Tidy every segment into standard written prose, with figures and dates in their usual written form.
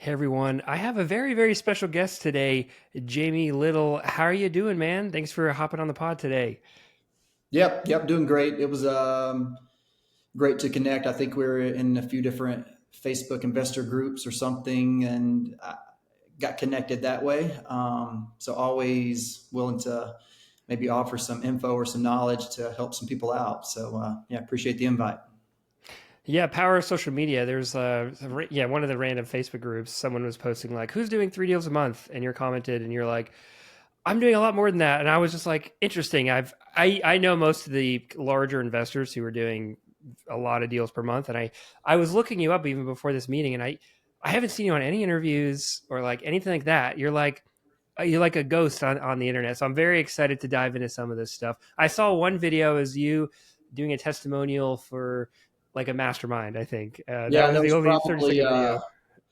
Hey everyone, I have a very, very special guest today, Jamie Little. How are you doing, man? Thanks for hopping on the pod today. Yep, doing great. It was great to connect. I think we are in a few different Facebook investor groups or something, and I got connected that way. So always willing to maybe offer some info or some knowledge to help some people out. So yeah, appreciate the invite. Yeah, power of social media. There's one of the random Facebook groups. Someone was posting like, "Who's doing 3 deals a month?" And you're commented, and you're like, "I'm doing a lot more than that." And I was just like, "Interesting." I know most of the larger investors who are doing a lot of deals per month, and I was looking you up even before this meeting, and I haven't seen you on any interviews or like anything like that. You're like a ghost on the internet. So I'm very excited to dive into some of this stuff. I saw one video as you doing a testimonial for like a mastermind, I think. That Yeah, was the only 30 second video.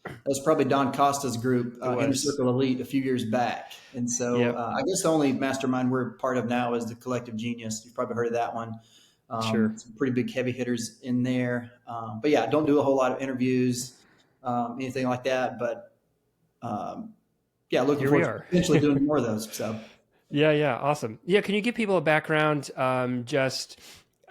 that was probably Don Costa's group, It Inner was. Circle Elite, a few years back. And so Yep. I guess the only mastermind we're part of now is the Collective Genius. You've probably heard of that one. Sure. Some pretty big heavy hitters in there. But yeah, don't do a whole lot of interviews, anything like that. But yeah, looking Here we forward to are. potentially doing more of those. So Yeah, yeah, awesome. Yeah, can you give people a background? Just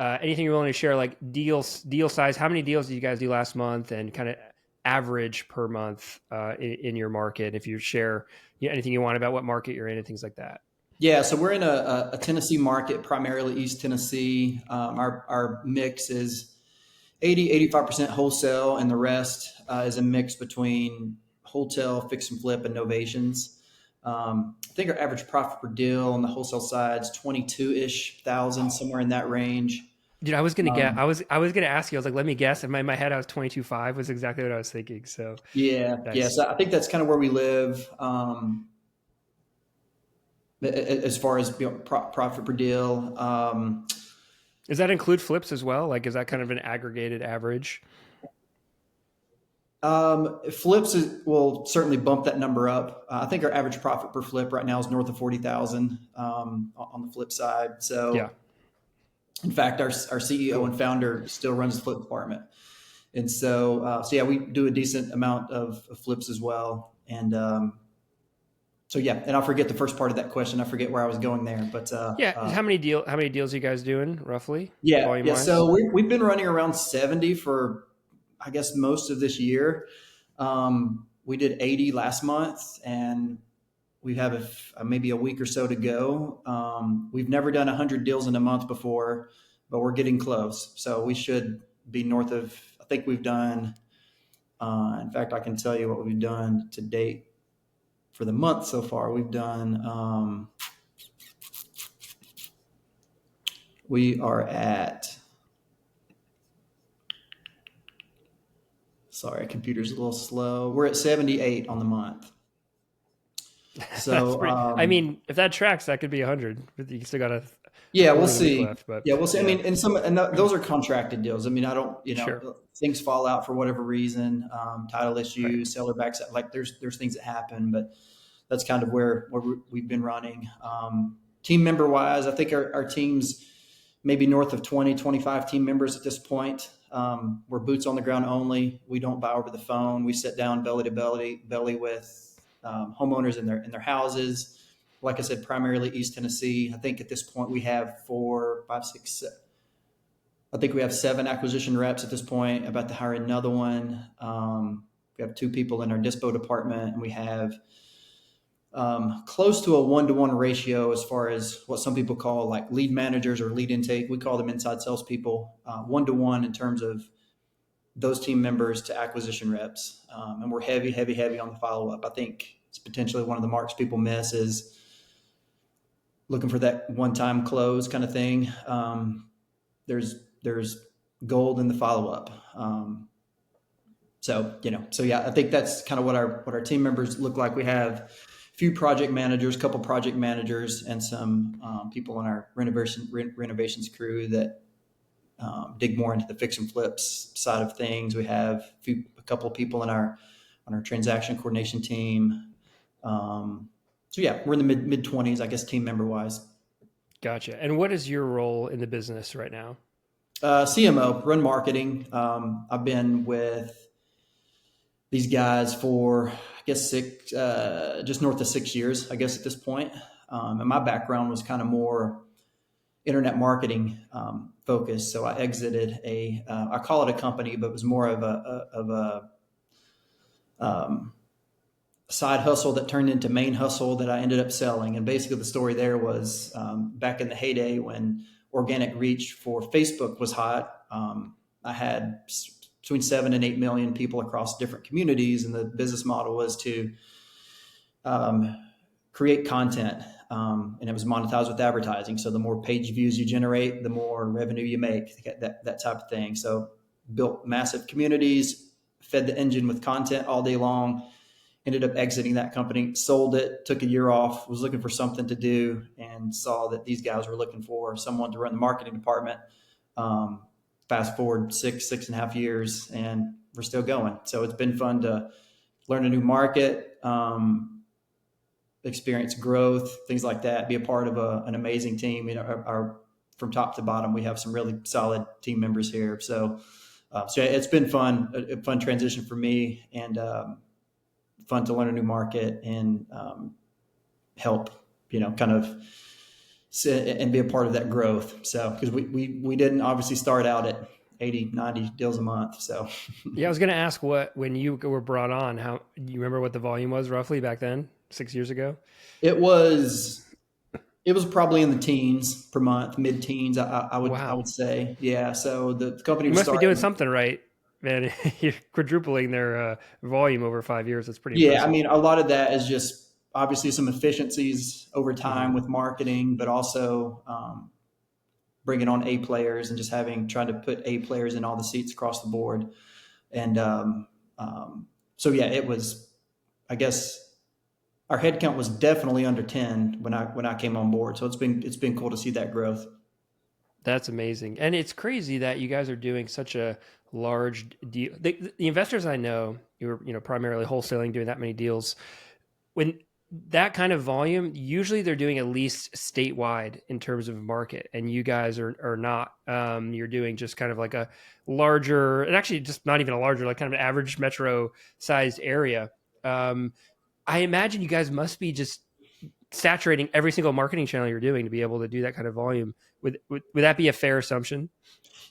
anything you're willing to share, like deal size. How many deals did you guys do last month, and kind of average per month in your market? If you share anything you want about what market you're in and things like that. yeah, so we're in a Tennessee market, primarily East Tennessee. Our mix is 85% wholesale, and the rest is a mix between wholesale, fix and flip, and novations. I think our average profit per deal on the wholesale side is 22-ish thousand, somewhere in that range. Dude, I was gonna guess. Um, I was gonna ask you. I was like, let me guess. In my head, I was 22.5 was exactly what I was thinking. So yeah. nice. So I think that's kind of where we live as far as profit per deal. Does that include flips as well? Like, is that kind of an aggregated average? Flips will certainly bump that number up. I think our average profit per flip right now is north of 40,000 on the flip side. Yeah, So in fact, our CEO cool. and founder still runs the flip department, and so yeah, we do a decent amount of flips as well. And so yeah, and I'll forget the first part of that question. I forget where I was going there, but Yeah, how many deals are you guys doing roughly, volume yeah. wise? So we've been running around 70 for I guess most of this year. We did 80 last month, and we have maybe a week or so to go. We've never done 100 deals in a month before, but we're getting close. So we should be north of, I think we've done, in fact, I can tell you what we've done to date for the month so far. We are at, sorry, computer's a little slow. We're at 78 on the month. That's So, pretty. I mean, if that tracks, that could be 100. But you still got a yeah, we'll quarter of the week see. left. But Yeah, we'll see. I yeah, mean, those are contracted deals. I mean, I don't, sure, things fall out for whatever reason, title right. issues, seller backs, like there's things that happen, but that's kind of where we've been running. Team member wise, I think our team's maybe north of 20, 25 team members at this point. We're boots on the ground only. We don't buy over the phone. We sit down belly to belly with homeowners in their houses. Like I said, primarily East Tennessee. I think at this point we have four, five, six. I think we have seven acquisition reps at this point. About to hire another one. We have two people in our dispo department, and we have close to a 1-to-1 ratio as far as what some people call like lead managers or lead intake. We call them inside salespeople. 1-to-1 in terms of those team members to acquisition reps, and we're heavy on the follow up. I think it's potentially one of the marks people miss is looking for that one time close kind of thing. There's gold in the follow up. So yeah, I think that's kind of what our team members look like. We have a few project managers, a couple project managers, and some people on our renovations crew that dig more into the fix and flips side of things. We have a couple of people on our transaction coordination team. So yeah, we're in the mid 20s, I guess, team member wise. Gotcha. And what is your role in the business right now? CMO, run marketing. I've been with these guys for, I guess, just north of 6 years, I guess, at this point. And my background was kind of more internet marketing focused. So I exited I call it a company, but it was more of a um, side hustle that turned into main hustle that I ended up selling. And basically, the story there was back in the heyday when organic reach for Facebook was hot. I had between 7 and 8 million people across different communities, and the business model was to um, create content, and it was monetized with advertising. So the more page views you generate, the more revenue you make, that type of thing. So built massive communities, fed the engine with content all day long. Ended up exiting that company, sold it, took a year off, was looking for something to do, and saw that these guys were looking for someone to run the marketing department. Um, Fast forward 6.5 years, and we're still going. So it's been fun to learn a new market, experience growth, things like that. Be a part of an amazing team. From top to bottom, we have some really solid team members here. So it's been fun, a fun transition for me, and fun to learn a new market and help, kind of sit and be a part of that growth. So, because we didn't obviously start out at 80, 90 deals a month. So, Yeah, I was going to ask when you were brought on, how you remember what the volume was roughly back then, 6 years ago? it was. It was probably in the teens per month, mid teens. I would Wow. say, yeah. So the company You was must be doing starting. something right, man. You're quadrupling their volume over 5 years. That's pretty Yeah, I impressive. mean, a lot of that is just obviously some efficiencies over Hmm. time with marketing, but also bringing on A players and just trying to put A players in all the seats across the board. And so yeah, it was. I guess our headcount was definitely under 10 when I came on board. So it's been cool to see that growth. That's amazing. And it's crazy that you guys are doing such a large deal. The investors I know, you were, primarily wholesaling, doing that many deals. When that kind of volume, usually they're doing at least statewide in terms of market, and you guys are not. You're doing just kind of like a larger, and actually just not even a larger, like kind of an average metro sized area. Um, I imagine you guys must be just saturating every single marketing channel you're doing to be able to do that kind of volume. Would that be a fair assumption?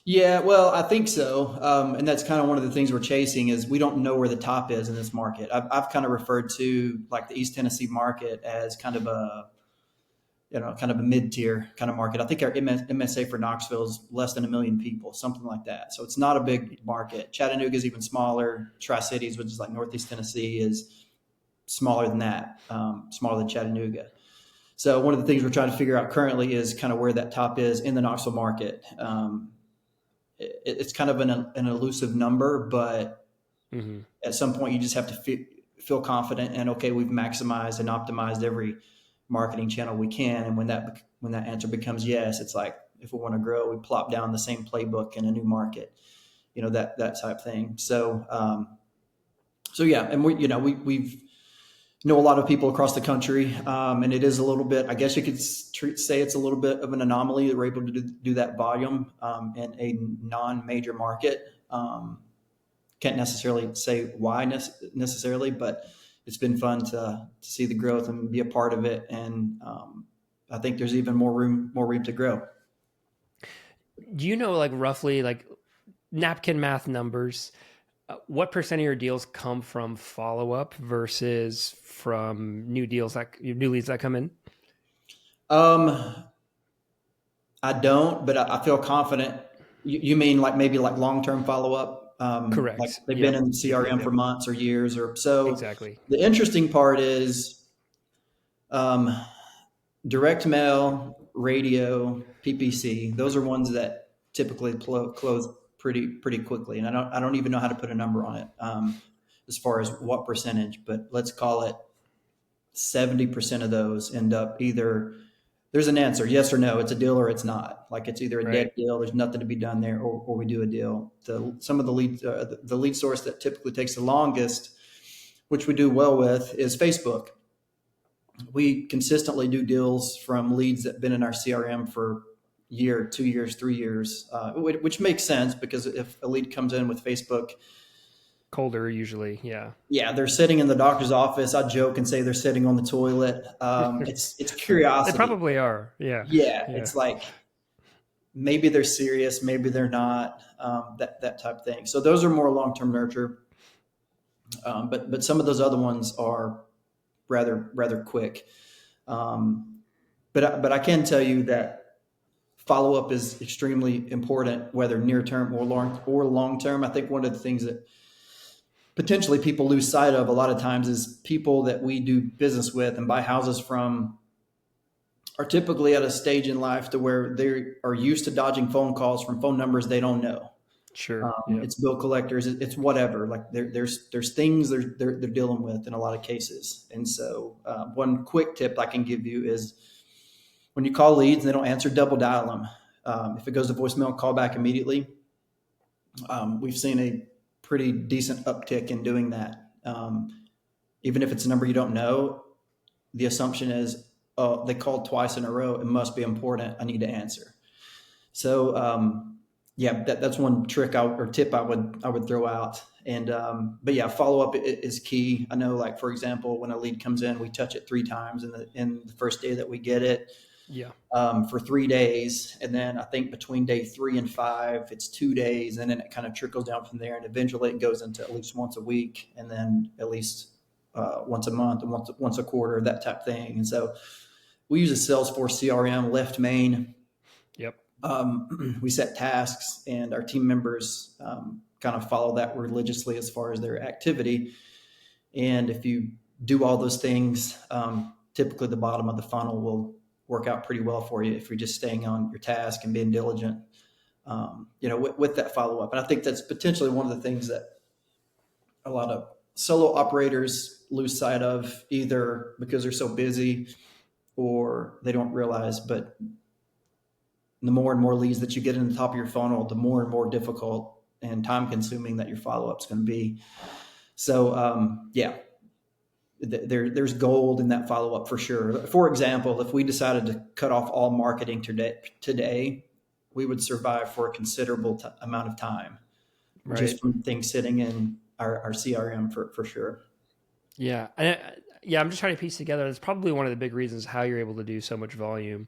Yeah, well, I think so, and that's kind of one of the things we're chasing is we don't know where the top is in this market. I've kind of referred to like the East Tennessee market as kind of a mid tier kind of market. I think our MSA for Knoxville is less than 1 million people, something like that. So it's not a big market. Chattanooga is even smaller. Tri Cities, which is like Northeast Tennessee, is smaller than that, smaller than Chattanooga. So one of the things we're trying to figure out currently is kind of where that top is in the Knoxville market. It's kind of an elusive number, but Hmm. at some point you just have to feel confident and okay, we've maximized and optimized every marketing channel we can. And when that answer becomes yes, it's like if we want to grow, we plop down the same playbook in a new market, that type thing. So yeah, and we've know a lot of people across the country, and it is a little bit. I guess you could say it's a little bit of an anomaly that we're able to do that volume in a non-major market. Can't necessarily say why necessarily, but it's been fun to see the growth and be a part of it. And I think there's even more room to grow. Do you know, like, roughly, like, napkin math numbers? What percent of your deals come from follow up versus from new leads that come in? Um, I don't, but I feel confident. You mean like maybe like long-term follow-up, like Correct. they've been Yep. in CRM for months or years or so. Exactly. The interesting part is um, direct mail, radio, PPC. Those are ones that typically close pretty quickly, and I don't even know how to put a number on it as far as what percentage, but let's call it 70% of those end up either there's an answer, yes or no. It's a deal or it's not. Like it's either a dead Right. deal, there's nothing to be done there, or we do a deal. Some of the lead source that typically takes the longest, which we do well with, is Facebook. We consistently do deals from leads that have been in our CRM for year, 2 years, 3 years, which makes sense because if a lead comes in with Facebook Colder usually. Yeah. Yeah, they're sitting in the doctor's office. I joke and say they're sitting on the toilet. It's They curiosity. probably are. Yeah. Yeah, Yeah. it's like maybe they're serious, maybe they're not. That type of thing. So those are more long term nurture. But some of those other ones are rather quick. Um, but I can tell you that follow up is extremely important, whether near term or long term. I think one of the things that potentially people lose sight of a lot of times is people that we do business with and buy houses from are typically at a stage in life to where they are used to dodging phone calls from phone numbers they don't know. Sure. Yep. It's bill collectors, it's whatever. Like there's things they're dealing with in a lot of cases. And so one quick tip I can give you is when you call leads and they don't answer, double dial them. If it goes to voicemail, call back immediately. We've seen a pretty decent uptick in doing that. Even if it's a number you don't know, the assumption is, oh, they called twice in a row. It must be important. I need to answer. So, yeah, that's one trick or tip I would throw out. And but yeah, follow up is key. I know, like for example, when a lead comes in, we touch it 3 times in the first day that we get it, Yeah. for 3 days. And then I think between day 3 and 5, it's 2 days. And then it kind of trickles down from there. And eventually it goes into at least once a week and then at least once a month and once a quarter, that type of thing. And so we use a Salesforce CRM, left main. Yep. We set tasks and our team members kind of follow that religiously as far as their activity. And if you do all those things, typically the bottom of the funnel will work out pretty well for you if you're just staying on your task and being diligent, with that follow up. And I think that's potentially one of the things that a lot of solo operators lose sight of, either because they're so busy or they don't realize. But the more and more leads that you get in the top of your funnel, the more and more difficult and time consuming that your follow up is going to be. So, yeah, there's gold in that follow up for sure. For example, if we decided to cut off all marketing today, we would survive for a considerable amount of time Right. just from things sitting in our CRM for sure. Yeah. Yeah, I'm just trying to piece together. That's probably one of the big reasons how you're able to do so much volume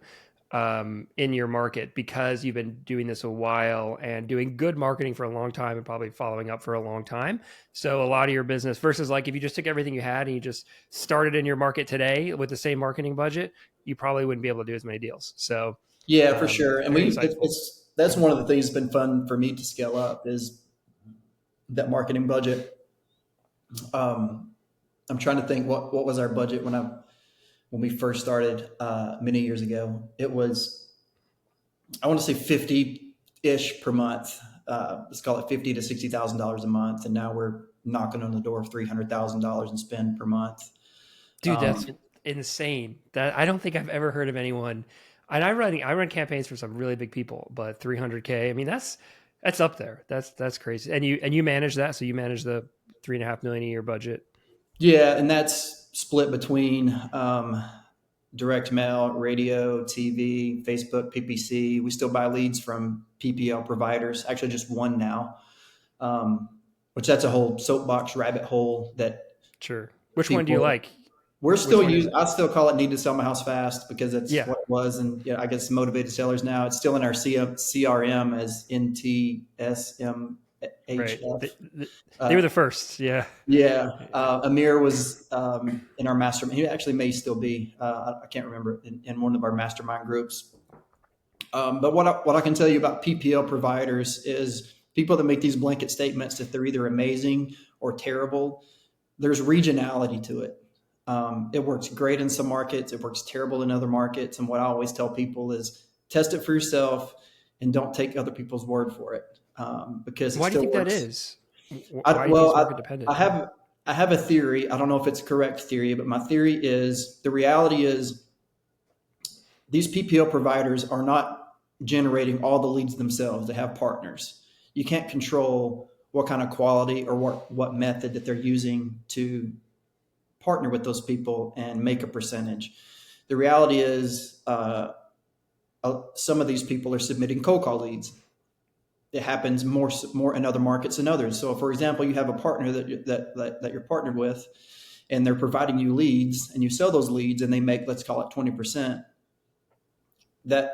in your market, because you've been doing this a while and doing good marketing for a long time and probably following up for a long time. So a lot of your business versus like if you just took everything you had and you just started in your market today with the same marketing budget, you probably wouldn't be able to do as many deals. So Yeah, for sure. And very insightful. that's one of the things that's been fun for me to scale up is that marketing budget. Um, I'm trying to think what was our budget when we first started many years ago. It was, I want to say 50 ish per month. Let's call it 50 to $60,000 a month, and now we're knocking on the door of $300,000 in spend per month. Dude, that's Um, insane. That I don't think I've ever heard of anyone. And I run campaigns for some really big people, but 300K. I mean, that's up there. That's crazy. And you manage that, so you manage the 3.5 million a year budget. yeah, and that's split between direct mail, radio, TV, Facebook, PPC. We still buy leads from PPL providers. Actually, just one now, which that's a whole soapbox rabbit hole that Sure. Which one do you people like? we're Which still one is using. it? I still call it need to sell my house fast because that's Yeah. what it was, and I guess motivated sellers now. It's still in our CRM as NTSMHF. Right. They were the first. Yeah. Yeah, Amir was in our mastermind. He actually may still be. I can't remember in one of our mastermind groups. But what I can tell you about PPL providers is people that make these blanket statements that they're either amazing or terrible. There's regionality to it. It works great in some markets. It works terrible in other markets. And what I always tell people is test it for yourself and don't take other people's word for it, because it Why do you still think that works. is? I, Why do you think well, it's market I dependent? Yeah. have I have a theory. I don't know if it's a correct theory, but my theory is the reality is these PPO providers are not generating all the leads themselves. They have partners. You can't control what kind of quality or what method that they're using to partner with those people and make a percentage. The reality is some of these people are submitting cold call leads. it happens more in other markets than others. So, for example, you have a partner that you're partnered with, and they're providing you leads, and you sell those leads, and they make, let's call it 20%. That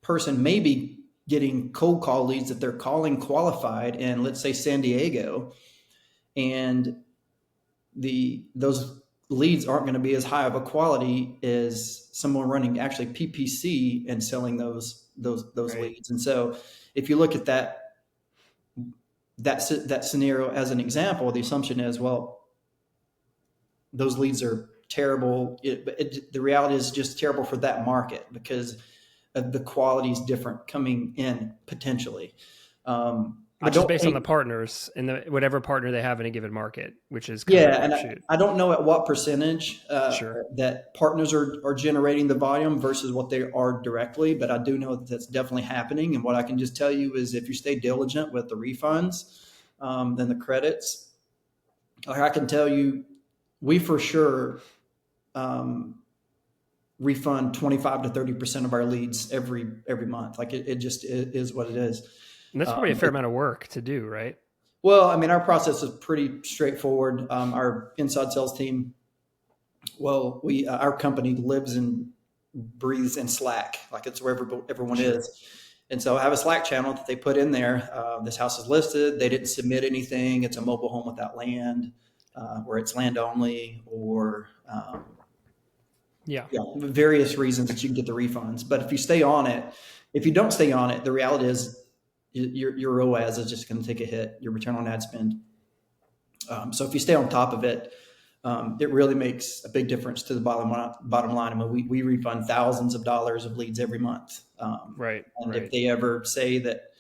person may be getting cold call leads that they're calling qualified in, let's say, San Diego, and those leads aren't going to be as high of a quality as someone running actually PPC and selling those Right. leads. And so, if you look at that scenario as an example, the assumption is, well, those leads are terrible. The reality is just terrible for that market because the quality is different coming in potentially. I Which is don't based on the think, partners and whatever partner they have in a given market, which is kind of a yeah, and I, crapshoot. I don't know at what percentage Sure. that partners are generating the volume versus what they are directly, but I do know that that's definitely happening. And what I can just tell you is if you stay diligent with the refunds, then the credits, like I can tell you, we for sure um, refund 25 to 30% of our leads every month. Like it just is what it is. And that's probably a Um, fair amount of work to do, right? well, I mean, our process is pretty straightforward. Our inside sales team, well, our company lives and breathes in Slack, like it's wherever everyone Sure. is. And so I have a Slack channel that they put in there. This house is listed. They didn't submit anything. It's a mobile home without land, where it's land only, or Yeah. yeah, various reasons that you can get the refunds. But if you stay on it, if you don't stay on it, the reality is your ROAS is just going to take a hit, your return on ad spend. So if you stay on top of it, it really makes a big difference to the bottom line. I mean, we refund thousands of dollars of leads every month. Right. And if Right. they ever say that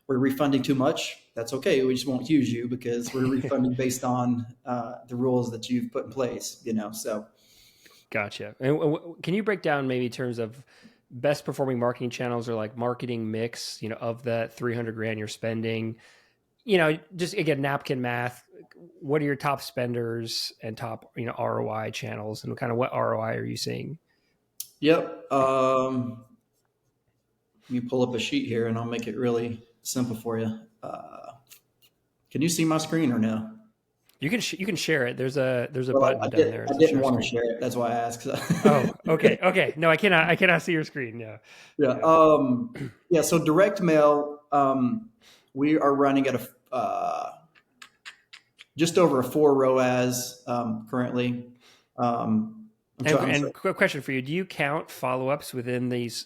we're refunding too much, that's okay. We just won't use you because we're refunding based on the rules that you've put in place, so. Gotcha. And can you break down maybe in terms of best performing marketing channels or like marketing mix, of that 300 grand you're spending, just again, napkin math, what are your top spenders and top, ROI channels and kind of what ROI are you seeing? Yep. Let me pull up a sheet here and I'll make it really simple for you. Can you see my screen or no? You can share it. There's a Well, button down there I to didn't share want to screen. share it. That's why I asked. Oh, okay. Okay. No, I cannot see your screen. Yeah. Yeah. Yeah. Yeah. So direct mail, we are running at just over a 4 ROAS currently. I'm And sorry. quick question for you: do you count follow-ups within this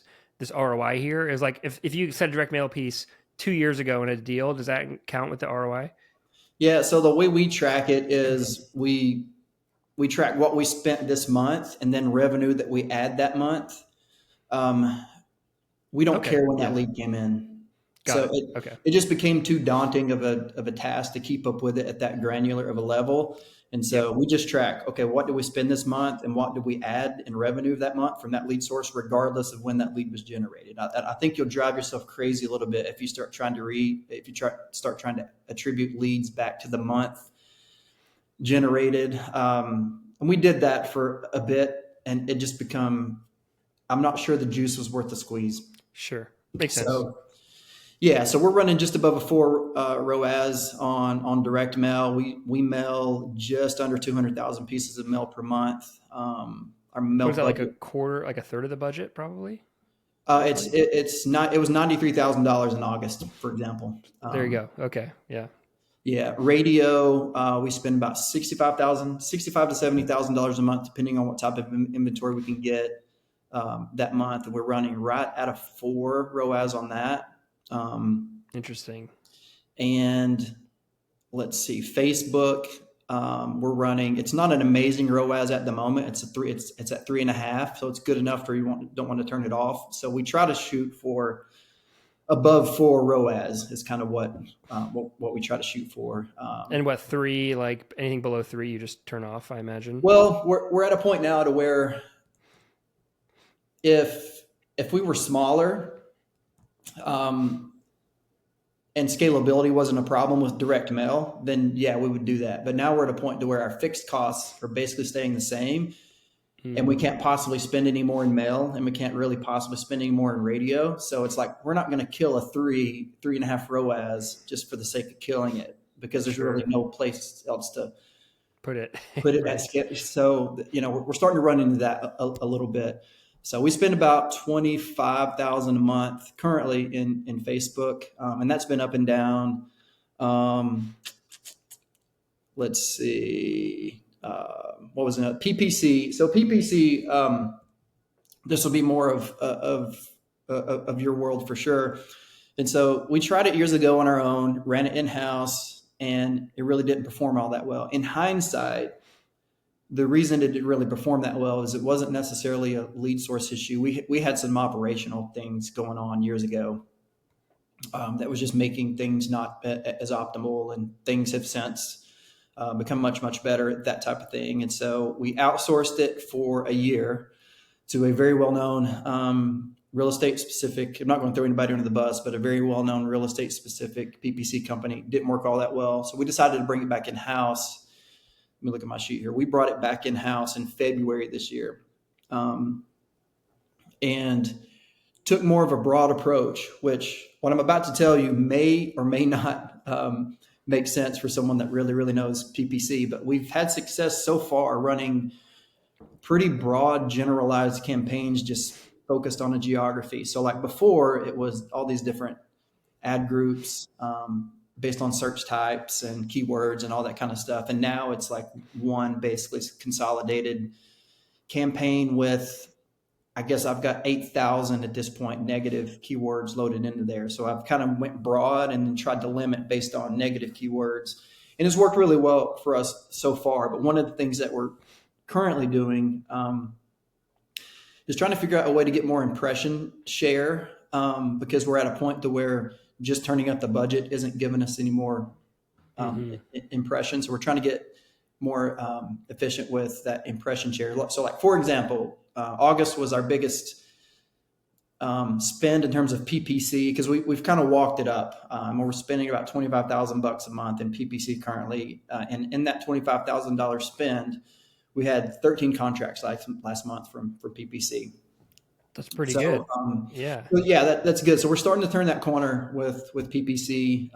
ROI here? Is like if you said a direct mail piece 2 years ago in a deal, does that count with the ROI? Yeah. So the way we track it is we track what we spent this month and then revenue that we add that month. Um, we don't Okay. care when that Yeah. lead came in. Got So it. Okay. it just became too daunting of a task to keep up with it at that granular of a level. And Yep. so we just track, okay, what did we spend this month and what did we add in revenue that month from that lead source, regardless of when that lead was generated. I think you'll drive yourself crazy a little bit if you start trying to start trying to attribute leads back to the month generated. And we did that for a bit and it just become, I'm not sure the juice was worth the squeeze. Sure. Makes sense. So yeah, so we're running just above a 4 ROAS on direct mail. We mail just under 200,000 pieces of mail per month. Our mail What is that, like a budget, quarter, like a third of the budget, probably, it's roughly? it's not. It was $93,000 in August, for example. There you go. Okay. Yeah. Yeah, radio. We spend about 65 to $70,000 a month, depending on what type of inventory we can get that month. And we're running right at a 4 ROAS on that. Interesting. And let's see, Facebook. We're running. It's not an amazing ROAS at the moment. It's a 3. It's at 3.5, so it's good enough for don't want to turn it off. So we try to shoot for above 4 ROAS. Is kind of what we try to shoot for. And what, three, like anything below three, you just turn off, I imagine. Well, we're at a point now to where if we were smaller, um, and scalability wasn't a problem with direct mail, then yeah, we would do that. But now we're at a point to where our fixed costs are basically staying the same. and we Mm, can't possibly spend any more in mail, and we can't really possibly spend any more in radio. So it's like we're not going to kill a 3.5 ROAS just for the sake of killing it, because there's really sure. no place else to Put it put it at right. scale. So we're starting to run into that a little bit. So we spend about 25,000 a month currently in Facebook, and that's been up and down. Um, let's see, what was it? PPC. So PPC. This will be more of your world for sure. And so we tried it years ago on our own, ran it in house, and it really didn't perform all that well. In hindsight, the reason it didn't really perform that well is it wasn't necessarily a lead source issue. We had some operational things going on years ago, that was just making things not as optimal, and things have since become much better at that type of thing. And so we outsourced it for a year to a very well-known real estate specific. I'm not going to throw anybody under the bus, but a very well-known real estate specific PPC company. Didn't work all that well, so we decided to bring it back in house. Let me look at my sheet here. We brought it back in house in February this year, and took more of a broad approach, which what I'm about to tell you may or may not make sense for someone that really knows PPC. But we've had success so far running pretty broad, generalized campaigns just focused on a geography. So, like before, it was all these different ad groups based on search types and keywords and all that kind of stuff. And now it's like one basically consolidated campaign with, I guess I've got 8,000 at this point negative keywords loaded into there. So I've kind of went broad and then tried to limit based on negative keywords. And it's worked really well for us so far. But one of the things that we're currently doing is trying to figure out a way to get more impression share, because we're at a point to where just turning up the budget isn't giving us any more Hmm. impressions. So we're trying to get more efficient with that impression share. So, like for example, August was our biggest spend in terms of PPC, because we've kind of walked it up. We're spending about $25,000 a month in PPC currently, and in that $25,000 spend, we had 13 contracts last month for PPC. That's pretty So, good. Yeah. but yeah, that's good. So we're starting to turn that corner with PPC.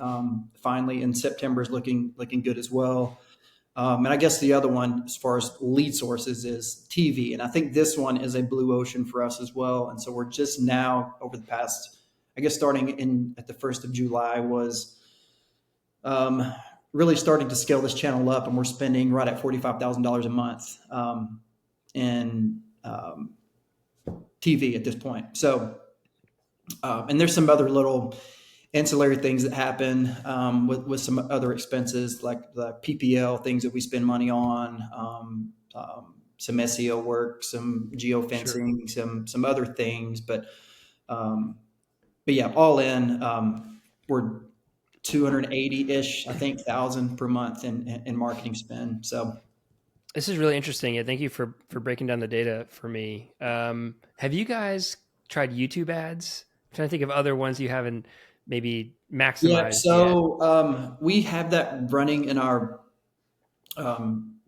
Finally, and September is looking good as well. And I guess the other one, as far as lead sources, is TV. And I think this one is a blue ocean for us as well. And so we're just now, over the past, I guess starting at the 1st of July, was really starting to scale this channel up. And we're spending right at $45,000 a month in TV at this point. So, and there's some other little ancillary things that happen with some other expenses, like the PPL things that we spend money on, some SEO work, some Sure. geofencing, some other things. But yeah, all in, we're 280-ish, I think, thousand per month in marketing spend. So This is really interesting. Yeah, thank you for breaking down the data for me. Have you guys tried YouTube ads? I'm trying to think of other ones you haven't maybe yeah, maximized yet. so we have that running in our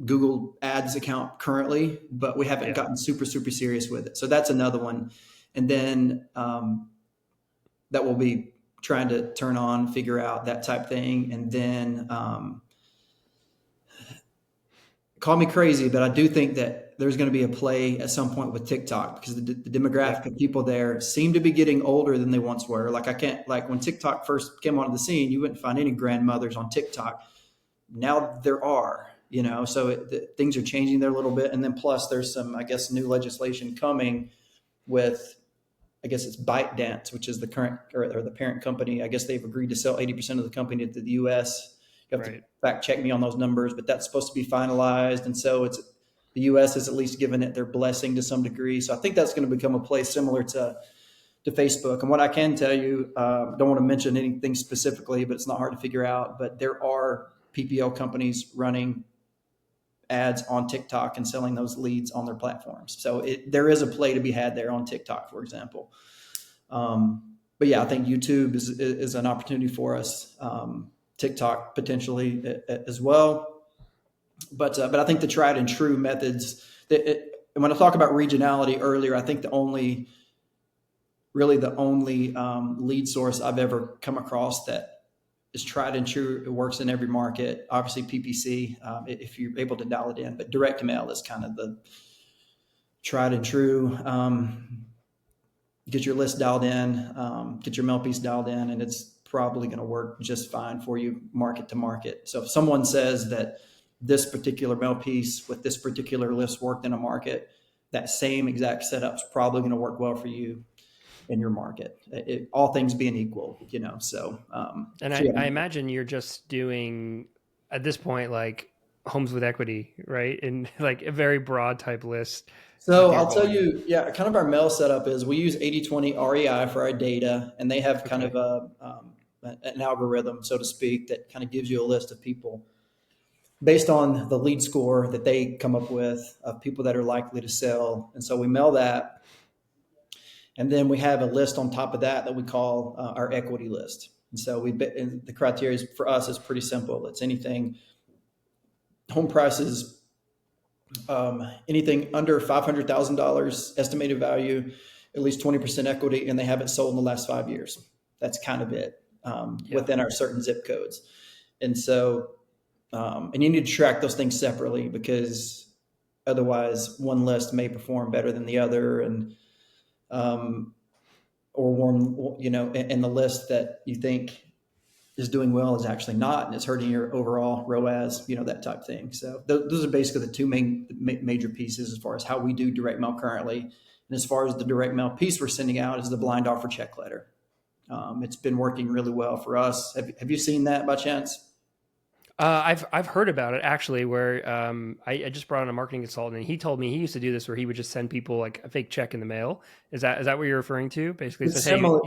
Google Ads account currently, but we haven't Yeah, gotten super serious with it. So that's another one. And then that we'll be trying to turn on, figure out that type thing. And then call me crazy, but I do think that there's going to be a play at some point with TikTok, because the yeah, demographic of people there seem to be getting older than they once were. Like I can't, like when TikTok first came onto the scene, you wouldn't find any grandmothers on TikTok. Now there are, so things are changing there a little bit. And then plus there's some, I guess, new legislation coming with, I guess it's ByteDance, which is the current or the parent company. I guess they've agreed to sell 80% of the company to the U.S. You have to right. fact check me on those numbers, but that's supposed to be finalized. And so the U.S. has at least given it their blessing to some degree. So I think that's going to become a place similar to Facebook. And what I can tell you, don't want to mention anything specifically, but it's not hard to figure out. But there are PPL companies running ads on TikTok and selling those leads on their platforms. So there is a play to be had there on TikTok, for example. But yeah, I think YouTube is an opportunity for us. TikTok potentially as well. But I think the tried and true methods And when I talk about regionality earlier, I think the only lead source I've ever come across that is tried and true. It works in every market. Obviously, PPC, if you're able to dial it in, but direct mail is kind of the tried and true. Get your list dialed in, get your mail piece dialed in, and it's probably going to work just fine for you market to market. So if someone says that this particular mail piece with this particular list worked in a market, that same exact setup's probably going to work well for you in your market. All things being equal, you know. And So yeah. I imagine you're just doing at this point like homes with equity, right? And like a very broad type list with So your I'll tell volume. you, yeah, kind of our mail setup is we use 80/20 REI for our data, and they have kind of Okay. an algorithm, so to speak, that kind of gives you a list of people based on the lead score that they come up with of people that are likely to sell. And so we mail that. And then we have a list on top of that that we call our equity list. And so and the criteria for us is pretty simple. It's anything, home prices, anything under $500,000 estimated value, at least 20% equity, and they haven't sold in the last 5 years. That's kind of it Yeah. within our certain zip codes. And so, and you need to track those things separately because otherwise one list may perform better than the other. And, or one, you know, and the list that you think is doing well is actually not, and it's hurting your overall ROAS, you know, that type of thing. So those are basically the two major pieces as far as how we do direct mail currently. And as far as the direct mail piece we're sending out is the blind offer check letter. It's been working really well for us. Have you seen that by chance? I've heard about it actually, where I just brought on a marketing consultant, and he told me he used to do this, where he would just send people like a fake check in the mail. Is that what you're referring to? Basically, it says, It's "Hey, similar.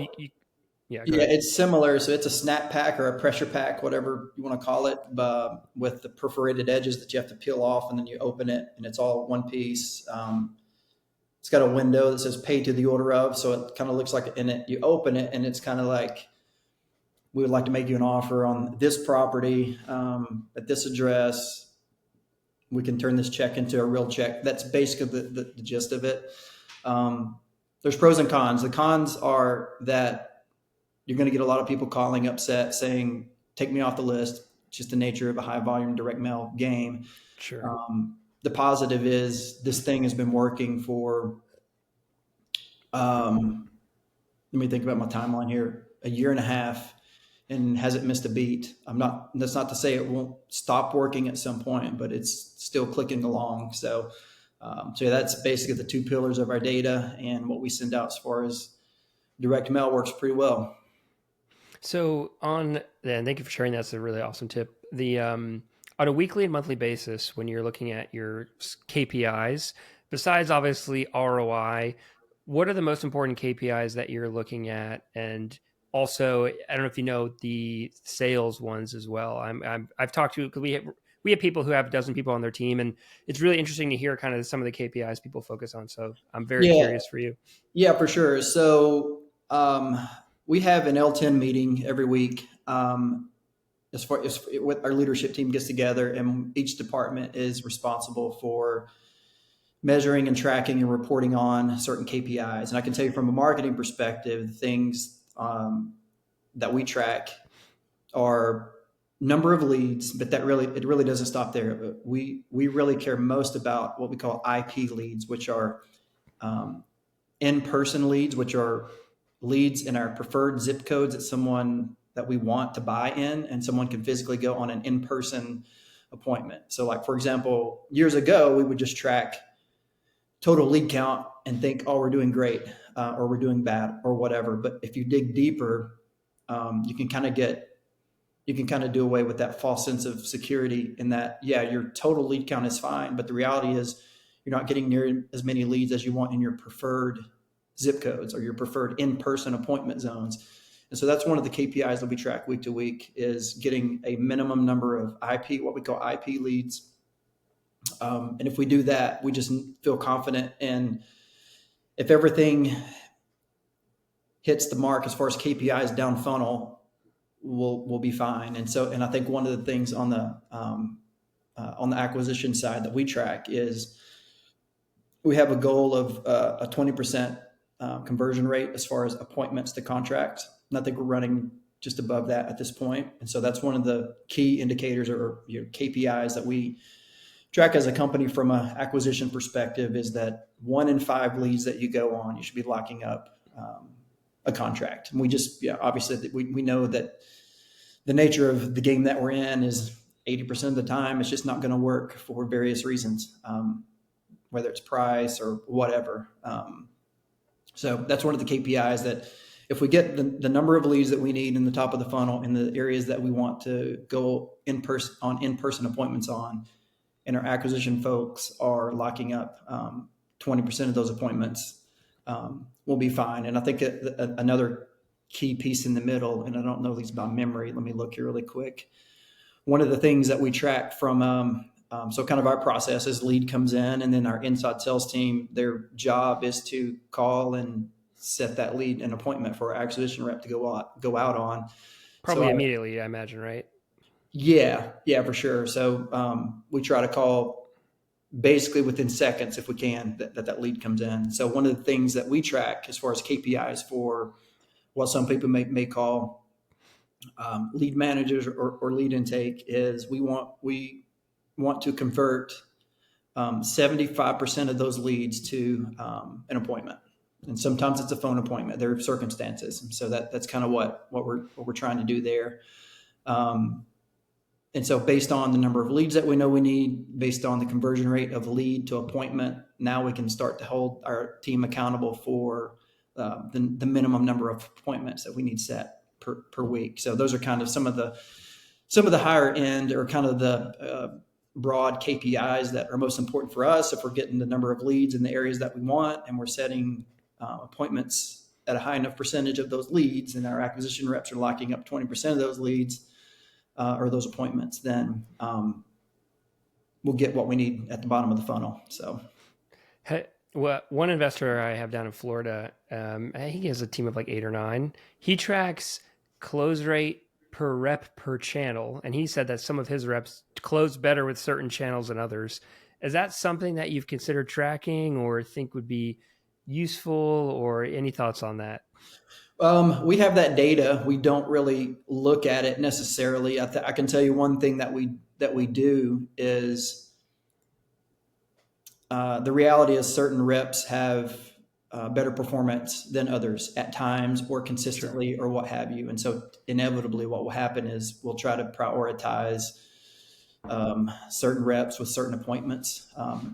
yeah, go Yeah, ahead." it's similar. So it's a snap pack or a pressure pack, whatever you want to call it, with the perforated edges that you have to peel off, and then you open it, and it's all one piece. It's got a window that says "Pay to the order of," so it kind of looks like in it. You open it, and it's kind of like, we would like to make you an offer on this property at this address. We can turn this check into a real check. That's basically the gist of it. There's pros and cons. The cons are that you're going to get a lot of people calling upset saying, take me off the list. It's just the nature of a high volume direct mail game. Sure. The positive is this thing has been working for, let me think about my timeline here, a year and a half, and hasn't missed a beat. That's not to say it won't stop working at some point, but it's still clicking along. So that's basically the two pillars of our data, and what we send out as far as direct mail works pretty well. So and thank you for sharing. That's a really awesome tip. The On a weekly and monthly basis, when you're looking at your KPIs, besides obviously ROI, what are the most important KPIs that you're looking at? And also, I don't know if you know the sales ones as well. I've talked to, because we have people who have a dozen people on their team, and it's really interesting to hear kind of some of the KPIs people focus on. So I'm very Yeah, curious for you. yeah, for sure. So we have an L10 meeting every week. As far as with our leadership team gets together, and each department is responsible for measuring and tracking and reporting on certain KPIs. And I can tell you from a marketing perspective, the things that we track are number of leads, but it really doesn't stop there. We really care most about what we call IP leads, which are in-person leads, which are leads in our preferred zip codes that we want to buy in, and someone can physically go on an in-person appointment. So like, for example, years ago, we would just track total lead count and think, oh, we're doing great, or we're doing bad, or whatever. But if you dig deeper, you can kind of do away with that false sense of security in that, yeah, your total lead count is fine, but the reality is you're not getting near as many leads as you want in your preferred zip codes or your preferred in-person appointment zones. And so that's one of the KPIs that we track week to week, is getting a minimum number of IP, what we call IP leads. And if we do that, we just feel confident. And if everything hits the mark as far as KPIs down funnel, we'll be fine. And I think one of the things on the acquisition side that we track is we have a goal of a 20% conversion rate as far as appointments to contracts. And I think we're running just above that at this point. And so that's one of the key indicators or KPIs that we track as a company from an acquisition perspective is that 1 in 5 leads that you go on, you should be locking up a contract. And we just, obviously we know that the nature of the game that we're in is 80% of the time, it's just not going to work for various reasons, whether it's price or whatever. So that's one of the KPIs that if we get the number of leads that we need in the top of the funnel in the areas that we want to go in-person appointments on, and our acquisition folks are locking up 20% of those appointments, we'll be fine. And I think another key piece in the middle, and I don't know these by memory, let me look here really quick. One of the things that we track from, so kind of our process is lead comes in, and then our inside sales team, their job is to call and set that lead an appointment for our acquisition rep to go out on. Probably immediately, I imagine, right? Yeah, for sure. So we try to call basically within seconds if we can that lead comes in. So one of the things that we track as far as KPIs for what some people may call lead managers or lead intake is we want to convert 75% of those leads to an appointment. And sometimes it's a phone appointment. There are circumstances. So that's kind of what we're trying to do there. And so based on the number of leads that we know we need, based on the conversion rate of lead to appointment, now we can start to hold our team accountable for the minimum number of appointments that we need set per week. So those are kind of some of the higher end or kind of the broad KPIs that are most important for us. If we're getting the number of leads in the areas that we want and we're setting appointments at a high enough percentage of those leads and our acquisition reps are locking up 20% of those leads, or those appointments, then we'll get what we need at the bottom of the funnel. So, well, one investor I have down in Florida, I think he has a team of like 8 or 9. He tracks close rate per rep per channel, and he said that some of his reps close better with certain channels than others. Is that something that you've considered tracking or think would be useful, or any thoughts on that? We have that data. We don't really look at it necessarily. I can tell you one thing that we do is the reality is certain reps have better performance than others at times or consistently or what have you. And so inevitably what will happen is we'll try to prioritize certain reps with certain appointments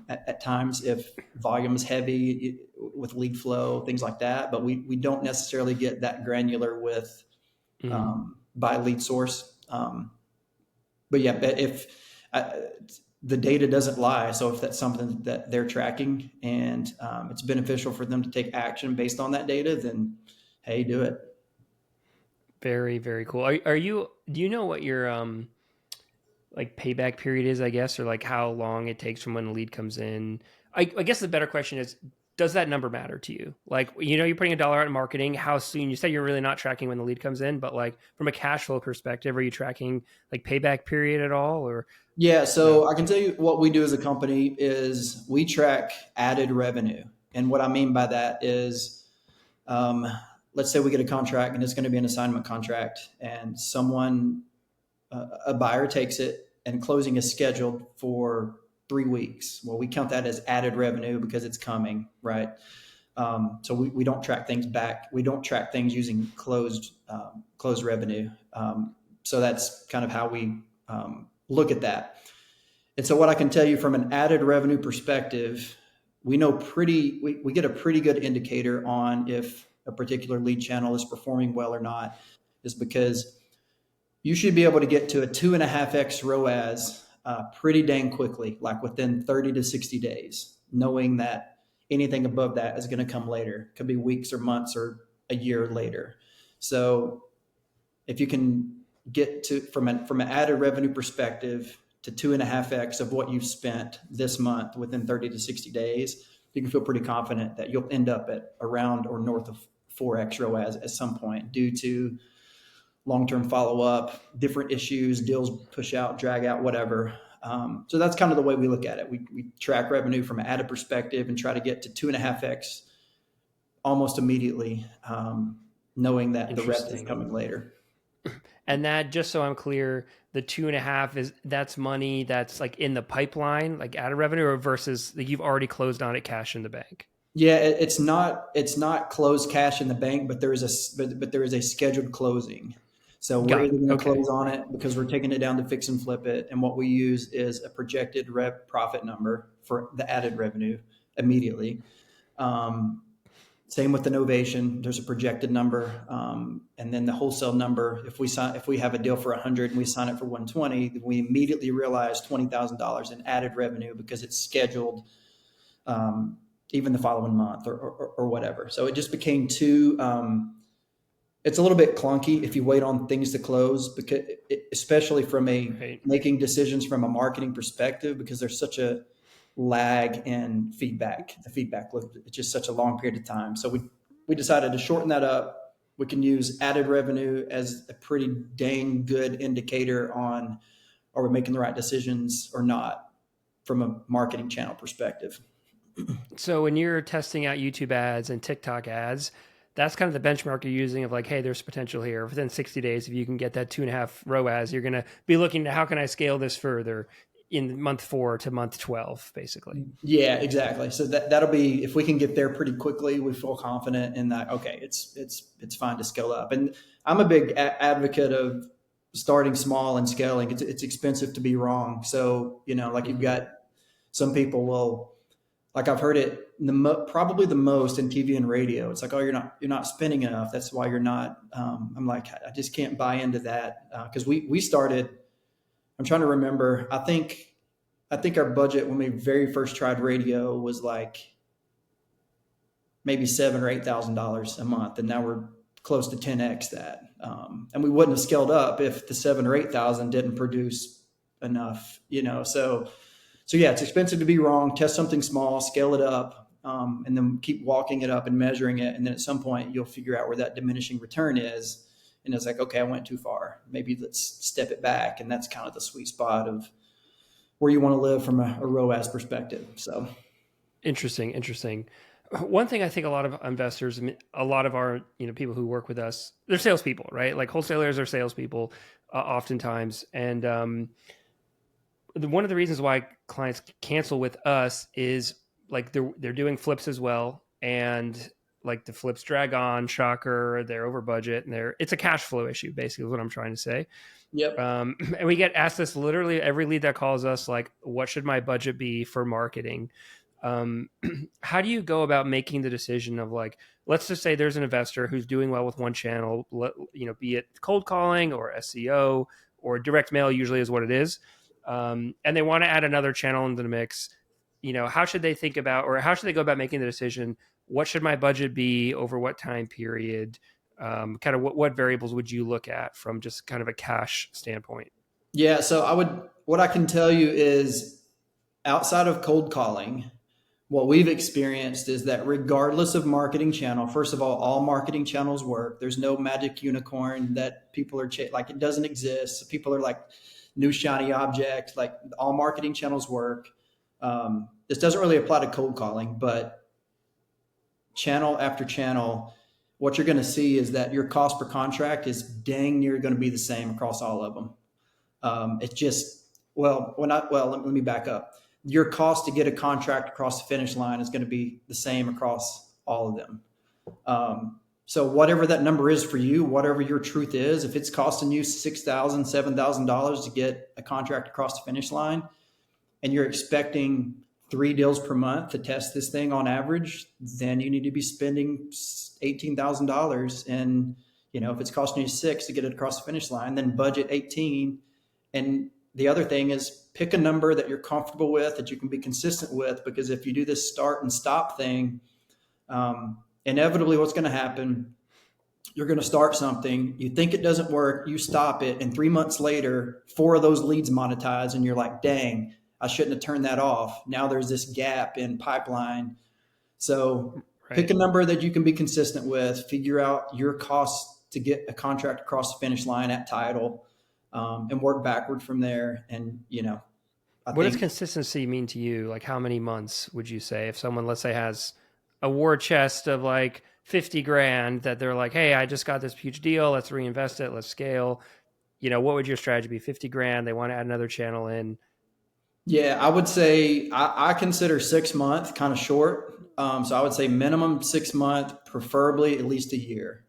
at times if volume is heavy with lead flow, things like that. But we don't necessarily get that granular with by lead source. But yeah, if the data doesn't lie, so if that's something that they're tracking and it's beneficial for them to take action based on that data, then hey, do it. Very, very cool. Do you know what your like payback period is, I guess, or like how long it takes from when a lead comes in? I guess the better question is, does that number matter to you? Like, you're putting $1 out in marketing. How soon? You say you're really not tracking when the lead comes in, but like from a cash flow perspective, are you tracking like payback period at all, or? Yeah, No? so I can tell you what we do as a company is we track added revenue. And what I mean by that is, let's say we get a contract and it's going to be an assignment contract and a buyer takes it and closing is scheduled for 3 weeks. Well, we count that as added revenue because it's coming, right? So we don't track things back. We don't track things using closed revenue. So that's kind of how we look at that. And so what I can tell you from an added revenue perspective, we get a pretty good indicator on if a particular lead channel is performing well or not, is because you should be able to get to a 2.5x ROAS pretty dang quickly, like within 30 to 60 days, knowing that anything above that is going to come later. It could be weeks or months or a year later. So if you can get to from an added revenue perspective to 2.5x of what you've spent this month within 30 to 60 days, you can feel pretty confident that you'll end up at around or north of 4x ROAS at some point due to long-term follow-up, different issues, deals push out, drag out, whatever. So that's kind of the way we look at it. We track revenue from an added perspective and try to get to 2.5x almost immediately, knowing that the rest is Interesting. coming later. And that, just so I'm clear, the 2.5 that's money that's like in the pipeline, like out of revenue, or versus like you've already closed on it, cash in the bank. Yeah, it's not closed cash in the bank, but there is a scheduled closing. So we're Got either it. going to Okay. close on it because we're taking it down to fix and flip it, and what we use is a projected rep profit number for the added revenue immediately. Um, Same with the novation. There's a projected number, and then the wholesale number. If we have a deal for 100 and we sign it for 120, we immediately realize $20,000 in added revenue because it's scheduled, even the following month or whatever. So it just became too. It's a little bit clunky if you wait on things to close, because especially from a Right. making decisions from a marketing perspective, because there's such a lag in feedback. The feedback loop, it's just such a long period of time. So we decided to shorten that up. We can use added revenue as a pretty dang good indicator on, are we making the right decisions or not from a marketing channel perspective. So when you're testing out YouTube ads and TikTok ads, that's kind of the benchmark you're using of like, hey, there's potential here. Within 60 days, if you can get that 2.5 ROAS, you're going to be looking to how can I scale this further in month 4 to month 12, basically. Yeah, exactly. So that'll be, if we can get there pretty quickly, we feel confident in that. Okay, it's fine to scale up. And I'm a big advocate of starting small and scaling. It's expensive to be wrong. So like you've Mm-hmm. got some people will, like I've heard it probably the most in TV and radio. It's like, oh, you're not spending enough. That's why you're not. I'm like, I just can't buy into that, because we started. I'm trying to remember. I think our budget when we very first tried radio was like maybe $7,000 or $8,000 a month, and now we're close to 10x that. And we wouldn't have scaled up if the 7 or 8,000 didn't produce enough. So yeah, it's expensive to be wrong. Test something small, scale it up, and then keep walking it up and measuring it. And then at some point, you'll figure out where that diminishing return is. And it's like, okay, I went too far. Maybe let's step it back. And that's kind of the sweet spot of where you want to live from a ROAS perspective. So Interesting, interesting. One thing I think a lot of investors, a lot of our people who work with us, they're salespeople, right? Like wholesalers are salespeople, oftentimes, and one of the reasons why clients cancel with us is like they're doing flips as well, and like the flips drag on, shocker, they're over budget, and it's a cash flow issue, basically, is what I'm trying to say. yep. And we get asked this literally every lead that calls us, like, what should my budget be for marketing? um, how do you go about making the decision of like, let's just say there's an investor who's doing well with one channel, be it cold calling or SEO or direct mail, usually is what it is, and they want to add another channel into the mix. How should they think about, or how should they go about making the decision? What should my budget be over what time period? Kind of what variables would you look at from just kind of a cash standpoint? Yeah. So what I can tell you is, outside of cold calling, what we've experienced is that regardless of marketing channel, first of all marketing channels work. There's no magic unicorn that people are like, it doesn't exist. People are like new shiny object. Like, all marketing channels work. This doesn't really apply to cold calling, but channel after channel, what you're going to see is that your cost per contract is dang near going to be the same across all of them. It's just, let me back up. Your cost to get a contract across the finish line is going to be the same across all of them. So whatever that number is for you, whatever your truth is, if it's costing you $6,000, $7,000 to get a contract across the finish line, and you're expecting 3 deals per month to test this thing on average, then you need to be spending $18,000. And if it's costing you 6 to get it across the finish line, then budget 18. And the other thing is, pick a number that you're comfortable with, that you can be consistent with, because if you do this start and stop thing, inevitably what's going to happen, you're going to start something, you think it doesn't work, you stop it, and 3 months later, 4 of those leads monetize, and you're like, dang, I shouldn't have turned that off. Now there's this gap in pipeline. So pick Right. a number that you can be consistent with, figure out your costs to get a contract across the finish line at title, and work backward from there. And I What does think, consistency mean to you? Like, how many months would you say if someone, let's say, has a war chest of like 50 grand that they're like, hey, I just got this huge deal. Let's reinvest it. Let's scale. What would your strategy be? 50 grand. They want to add another channel in. yeah, I would say I consider 6 month kind of short. So I would say minimum 6 month, preferably at least a year.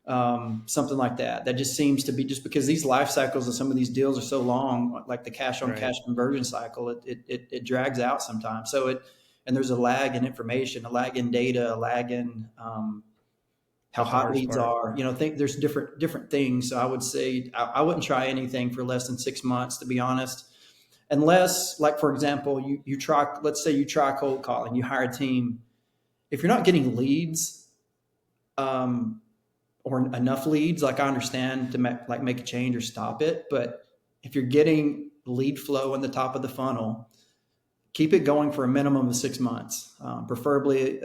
Something like that. That just seems to be just because these life cycles of some of these deals are so long, like the cash on Right. cash conversion cycle, it drags out sometimes. And there's a lag in information, a lag in data, a lag in how That's the hot hardest leads part. are. Think there's different things. So I would say I wouldn't try anything for less than 6 months, to be honest. Unless, like for example, you try. Let's say you try cold calling, you hire a team. If you're not getting leads, um, or enough leads, like I understand to make a change or stop it. But if you're getting lead flow in the top of the funnel, keep it going for a minimum of 6 months, preferably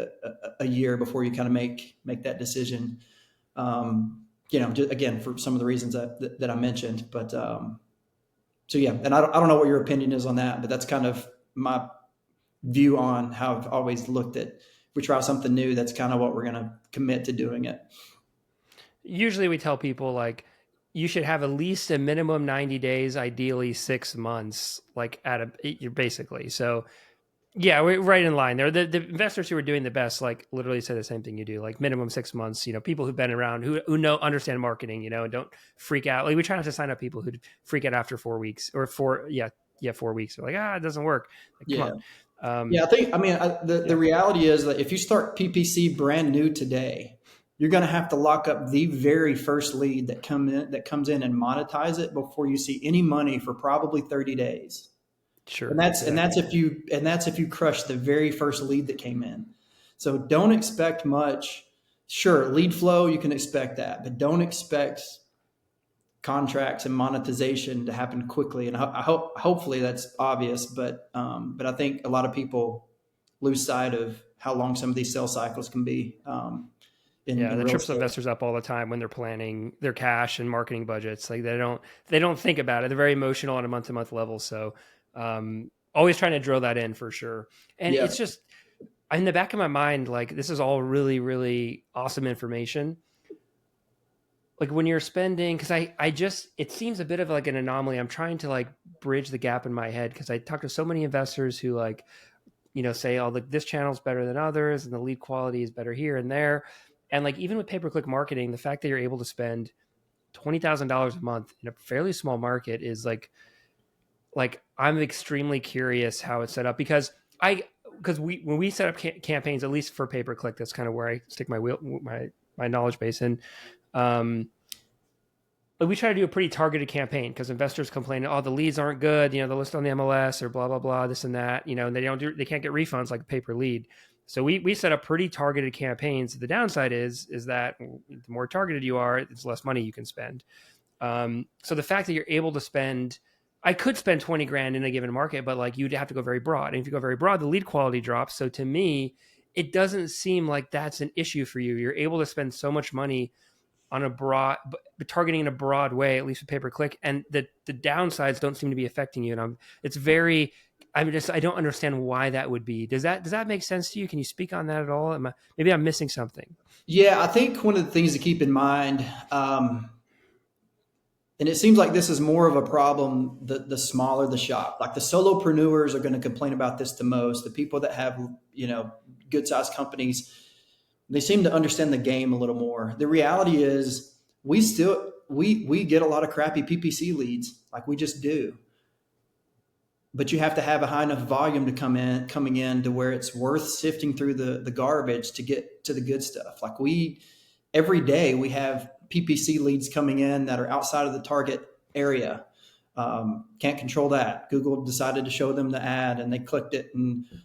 a year before you kind of make that decision. Just, again, for some of the reasons that I mentioned. But so yeah, and I don't know what your opinion is on that, but that's kind of my view on how I've always looked at. If we try something new, that's kind of what we're going to commit to doing it. Usually we tell people like you should have at least a minimum 90 days, ideally 6 months, like you're basically. So yeah, we're right in line there. The investors who are doing the best, like literally say the same thing you do, like minimum 6 months. People who've been around who understand marketing, and don't freak out. Like we try not to sign up people who freak out after 4 weeks or 4 weeks. They're like, it doesn't work. Like, come Yeah. on. Yeah, I mean, the Yeah, reality is that if you start PPC brand new today, you're going to have to lock up the very first lead that comes in and monetize it before you see any money for probably 30 days. And sure, that's exactly. if you crush the very first lead that came in. So don't expect much. Sure, lead flow, you can expect that, but don't expect contracts and monetization to happen quickly. And I hope hopefully that's obvious, but I think a lot of people lose sight of how long some of these sales cycles can be, Yeah, in that real trips estate. investors up all the time when they're planning their cash and marketing budgets. Like they don't think about it. They're very emotional on a month to month level. So always trying to drill that in for sure. And Yeah. it's just in the back of my mind, like this is all really, really awesome information. Like when you're spending, because I just it seems a bit of like an anomaly. I'm trying to like bridge the gap in my head because I talk to so many investors who like say, oh, like this channel's better than others and the lead quality is better here and there. And like even with pay-per-click marketing, the fact that you're able to spend $20,000 a month in a fairly small market is like I'm extremely curious how it's set up because we when we set up campaigns, at least for pay-per-click, that's kind of where I stick my knowledge base in. Um, but we try to do a pretty targeted campaign because investors complain, oh, the leads aren't good, the list on the MLS or blah blah blah, this and that, and they can't get refunds like a pay per lead. So we set up pretty targeted campaigns. The downside is that the more targeted you are, it's less money you can spend. So the fact that you're able to spend, I could spend 20 grand in a given market, but like you'd have to go very broad. And if you go very broad, the lead quality drops. So to me, it doesn't seem like that's an issue for you. You're able to spend so much money on a broad, targeting in a broad way, at least with pay per click, and the downsides don't seem to be affecting you. And it's very, I don't understand why that would be. Does that make sense to you? Can you speak on that at all? Maybe I'm missing something. Yeah, I think one of the things to keep in mind, and it seems like this is more of a problem the smaller the shop. Like the solopreneurs are going to complain about this the most. The people that have, good sized companies, they seem to understand the game a little more. The reality is we get a lot of crappy PPC leads, like we just do. But you have to have a high enough volume to coming in to where it's worth sifting through the garbage to get to the good stuff. Like every day we have PPC leads coming in that are outside of the target area. Can't control that. Google decided to show them the ad and they clicked it,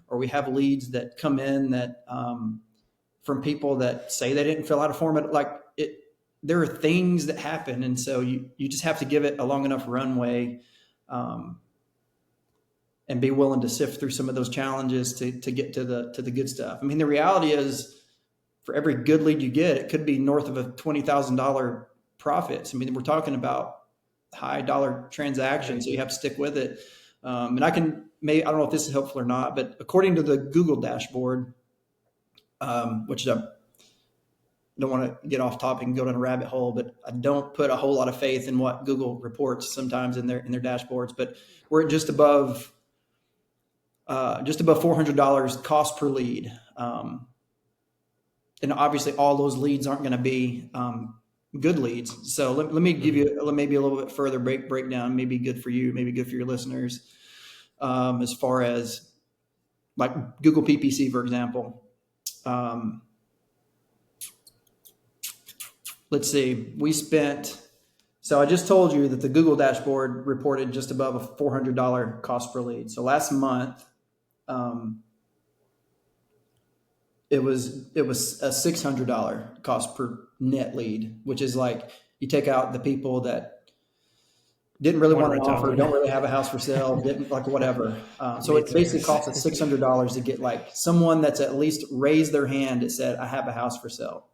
or we have leads that come in that, from people that say they didn't fill out a form. There are things that happen, and so you just have to give it a long enough runway, um, and be willing to sift through some of those challenges to get to the good stuff. I mean, the reality is, for every good lead you get, it could be north of a $20,000 profits. I mean, we're talking about high dollar transactions, Right. so you have to stick with it. And I don't know if this is helpful or not, but according to the Google dashboard, which I don't want to get off topic and go down a rabbit hole, but I don't put a whole lot of faith in what Google reports sometimes in their dashboards. But we're at just above $400 cost per lead. And obviously all those leads aren't going to be good leads. So let me give you maybe a little bit further breakdown, maybe good for you, maybe good for your listeners, as far as like Google PPC, for example. Let's see, so I just told you that the Google dashboard reported just above a $400 cost per lead. So last month, it was a $600 cost per net lead, which is like you take out the people that didn't really want an offer, don't really have a house for sale, didn't like whatever. So it basically costs us $600 to get like someone that's at least raised their hand that said, I have a house for sale.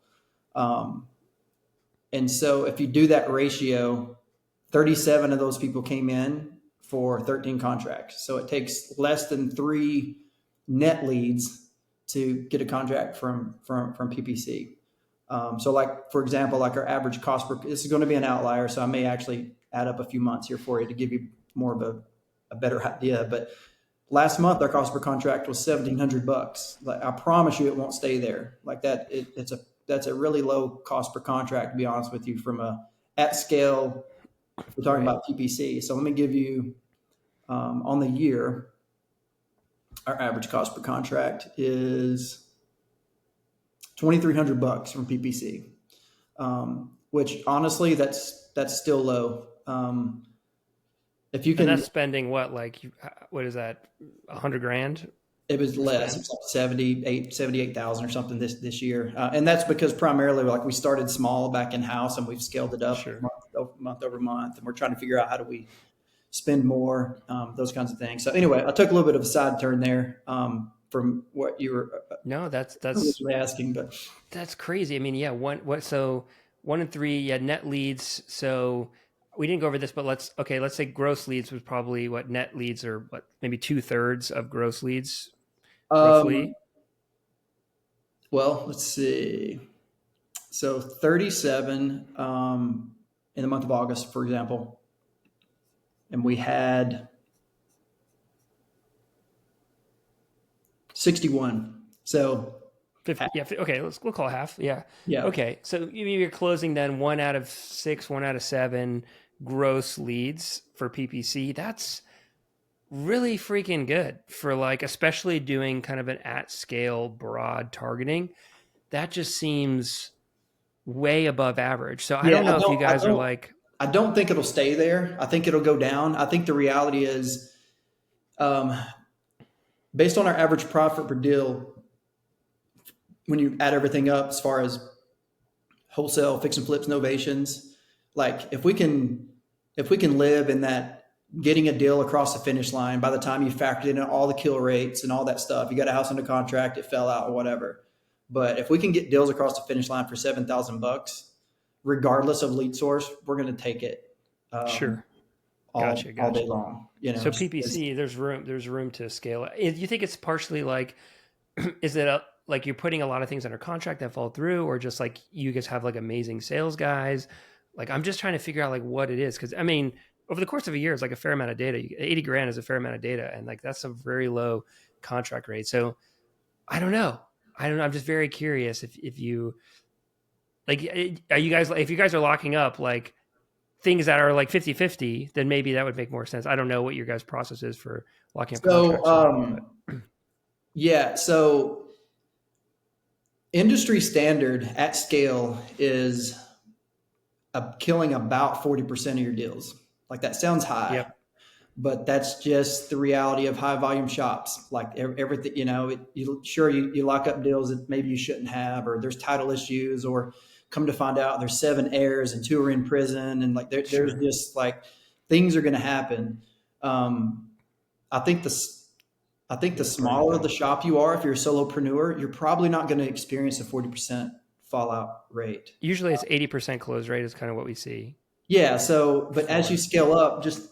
And so if you do that ratio, 37 of those people came in for 13 contracts. So it takes less than 3 net leads to get a contract from PPC. So like, for example, like our average cost this is going to be an outlier. So I may actually add up a few months here for you to give you more of a better idea. But last month, our cost per contract was $1,700. Like, I promise you it won't stay there like that. That's a really low cost per contract, to be honest with you, from a at scale. If we're talking about PPC. So let me give you on the year, our average cost per contract is $2,300 from PPC, which honestly, that's still low. If you can, and that's spending what is that, 100 grand? It was less. It's like 78,000 or something this year. And that's because primarily like we started small back in house and we've scaled it up month over month. And we're trying to figure out how do we spend more, those kinds of things. So anyway, I took a little bit of a side turn there from what you were no, that's asking, but that's crazy. I mean, yeah, so 1 in 3, yeah, net leads. So we didn't go over this, but let's say gross leads was probably what net leads are, maybe 2/3 of gross leads, roughly. Well, let's see. So 37 in the month of August, for example, and we had 61. So 50, yeah. Okay, we'll call it half. Yeah. Yeah. Okay. So you're closing then 1 out of 6, 1 out of 7 gross leads for PPC. That's really freaking good for like, especially doing kind of an at scale broad targeting. That just seems way above average. So I don't know if you guys are like, I don't think it'll stay there. I think it'll go down. I think the reality is, based on our average profit per deal, when you add everything up as far as wholesale, fix and flips, novations, like if we can live in that getting a deal across the finish line by the time you factored in all the kill rates and all that stuff, you got a house under contract, it fell out or whatever. But if we can get deals across the finish line for $7,000, regardless of lead source, we're going to take it. Sure. All day long. So PPC, there's room to scale it. You think it's partially like, is it like you're putting a lot of things under contract that fall through, or just like you guys have like amazing sales guys? Like, I'm just trying to figure out like what it is. Cause I mean, over the course of a year, it's like a fair amount of data. 80 grand is a fair amount of data. And like, that's a very low contract rate. So I don't know. I'm just very curious if you like, are you guys, if you guys are locking up like things that are like 50-50, then maybe that would make more sense. I don't know what your guys' process is for locking up contracts. Yeah. So industry standard at scale is killing about 40% of your deals. Like that sounds high, but that's just the reality of high volume shops. Like everything, you lock up deals that maybe you shouldn't have, or there's title issues, or come to find out there's 7 heirs and 2 are in prison. And like, there's just like things are going to happen. I think the smaller the shop you are, if you're a solopreneur, you're probably not going to experience a 40% fallout rate. Usually it's 80% close rate is kind of what we see. Yeah. So, but as you scale up, just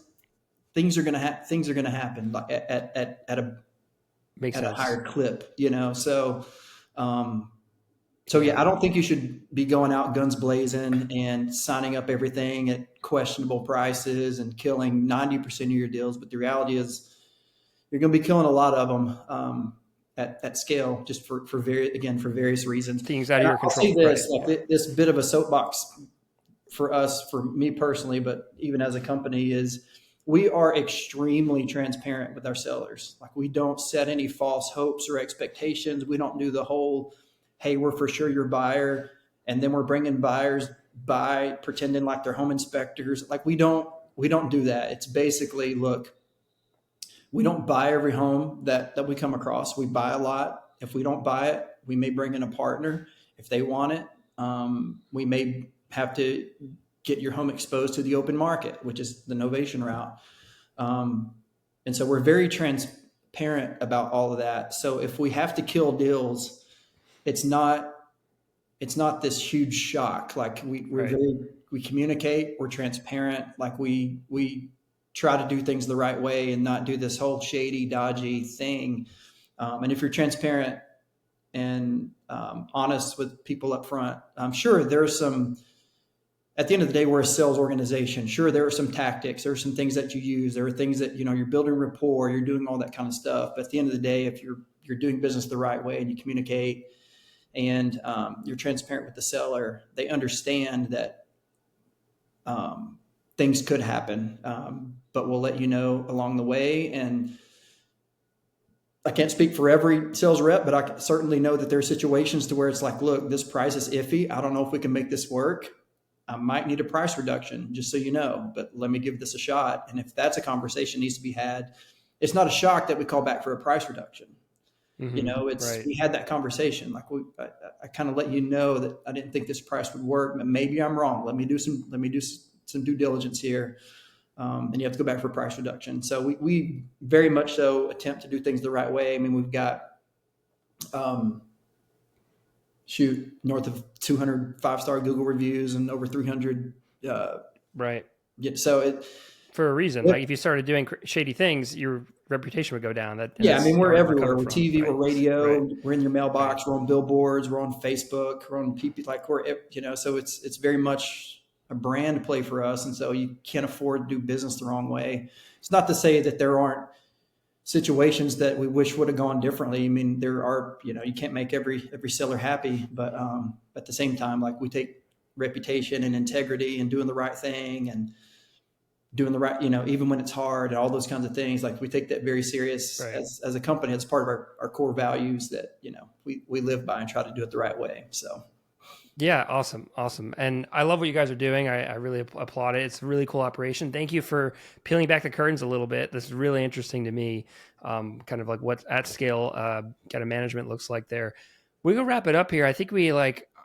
things are going to happen like Makes at a sense. higher clip, you know? So, um, so Yeah. yeah, I don't think you should be going out guns blazing and signing up everything at questionable prices and killing 90% of your deals. But the reality is you're going to be killing a lot of them, at scale, just for various reasons. Things out of And your I'll say control. Right. this, like Yeah. this bit of a soapbox for us, for me personally, but even as a company, is we are extremely transparent with our sellers. Like we don't set any false hopes or expectations. We don't do the whole, hey, we're for sure your buyer, and then we're bringing buyers by pretending like they're home inspectors. Like we don't do that. It's basically, look, we don't buy every home that we come across. We buy a lot. If we don't buy it, we may bring in a partner. If they want it, we may have to get your home exposed to the open market, which is the novation route. Um, and so we're very transparent about all of that. So if we have to kill deals, it's not it's not this huge shock. Like Right. we communicate, we're transparent, like we try to do things the right way and not do this whole shady, dodgy thing. And if you're transparent and honest with people up front, I'm sure there's some. At the end of the day, we're a sales organization. Sure, there are some tactics. There are some things that you use. There are things that you're building rapport. You're doing all that kind of stuff. But at the end of the day, if you're doing business the right way and you communicate and you're transparent with the seller, they understand that things could happen, but we'll let you know along the way. And I can't speak for every sales rep, but I certainly know that there are situations to where it's like, look, this price is iffy. I don't know if we can make this work. I might need a price reduction, just so you know, but let me give this a shot. And if that's a conversation needs to be had, it's not a shock that we call back for a price reduction. It's Right. we had that conversation. Like I kind of let you know that I didn't think this price would work, but maybe I'm wrong. Let me do some due diligence here, and you have to go back for a price reduction. So we very much so attempt to do things the right way. I mean, we've got um, north of 200 5-star Google reviews and over 300. Right. So For a reason. Like if you started doing shady things, your reputation would go down. And yeah, I mean, that's we're hard to everywhere. recover We're from. TV, we're Right. Right. radio, we're in your Right. mailbox, we're on billboards, we're on Facebook, we're on PP, like so it's very much a brand play for us. And so you can't afford to do business the wrong way. It's not to say that there aren't situations that we wish would have gone differently. I mean, there are, you can't make every seller happy, but at the same time, like we take reputation and integrity and doing the right thing and doing the right, even when it's hard and all those kinds of things. Like we take that very serious Right. as a company. It's part of our core values that, we live by and try to do it the right way. So Yeah, awesome, awesome, and I love what you guys are doing. I really applaud it. It's a really cool operation. Thank you for peeling back the curtains a little bit. This is really interesting to me, kind of like what at scale kind of management looks like there. We will wrap it up here. I think